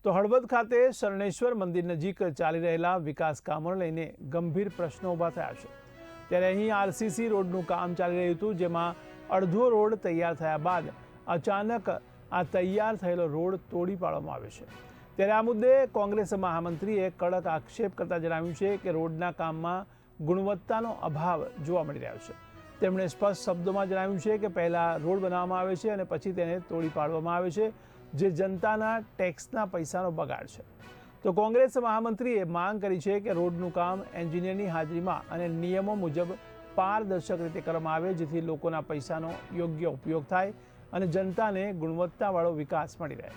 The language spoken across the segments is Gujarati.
તો હળવદ ખાતે શરણેશ્વર મંદિર નજીક ચાલી રહેલા વિકાસ કામોને લઈને ગંભીર પ્રશ્નો ઊભા થયા છે। ત્યારે અહીં આરસીસી રોડનું કામ ચાલી રહ્યું હતું, જેમાં અડધો રોડ તૈયાર થયા બાદ અચાનક આ તૈયાર થયેલો રોડ તોડી પાડવામાં આવ્યો છે। ત્યારે આ મુદ્દે કોંગ્રેસ મહામંત્રીએ કડક આક્ષેપ કરતા જણાવ્યું છે કે રોડના કામમાં ગુણવત્તાનો અભાવ જોવા મળી રહ્યો છે। તેમણે સ્પષ્ટ શબ્દોમાં જણાવ્યું છે કે પહેલાં રોડ બનાવવામાં આવે છે અને પછી તેને તોડી પાડવામાં આવે છે, જે જનતાના ટેક્સના પૈસાનો બગાડ છે। તો કોંગ્રેસ મહામંત્રીએ માંગ કરી છે કે રોડનું કામ એન્જિનિયરની હાજરીમાં અને નિયમો મુજબ પારદર્શક રીતે કરવામાં આવે, જેથી લોકોના પૈસાનો યોગ્ય ઉપયોગ થાય અને જનતાને ગુણવત્તાવાળો વિકાસ મળી રહે।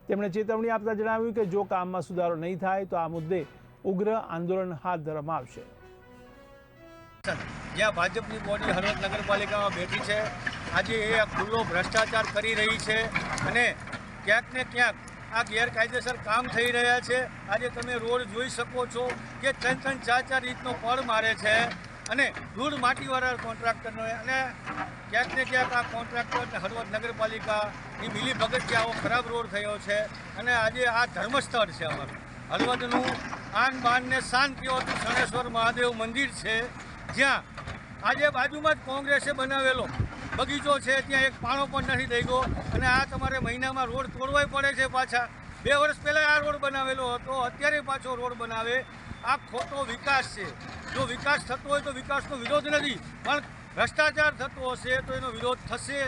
તેમણે ચેતવણી આપતા જણાવ્યું કે જો કામમાં સુધારો નહીં થાય તો આ મુદ્દે ઉગ્ર આંદોલન હાથ ધરવામાં આવશે। જ્યાં ભાજપની બોડી હળવદ નગરપાલિકામાં બેઠી છે, આજે એ ખુલ્લો ભ્રષ્ટાચાર કરી રહી છે અને ક્યાંક ને ક્યાંક આ ગેરકાયદેસર કામ થઈ રહ્યા છે। આજે તમે રોડ જોઈ શકો છો કે 3-3, 4-4 ઇંચનો પડ મારે છે અને ધૂળ માટીવાળા કોન્ટ્રાક્ટરનો અને ક્યાંક ને ક્યાંક આ કોન્ટ્રાક્ટર હળવદ નગરપાલિકાની મિલીભગતથી આવો ખરાબ રોડ થયો છે અને આજે આ ધર્મસ્થળ છે અમારું હળવદનું આન બાન ને શાન કહેવાતું શરણેશ્વર મહાદેવ મંદિર છે, જ્યાં આજે બાજુમાં જ કોંગ્રેસે બનાવેલો બગીચો છે, ત્યાં એક પાણો પણ નથી થઈ ગયો અને આ તમારે મહિનામાં રોડ તોડવાય પડે છે પાછા। 2 વર્ષ પહેલાં આ રોડ બનાવેલો હતો, અત્યારે પાછો રોડ બનાવે। આ ખોટો વિકાસ છે। જો વિકાસ થતો હોય તો વિકાસનો વિરોધ નથી, પણ ભ્રષ્ટાચાર થતો હશે તો એનો વિરોધ થશે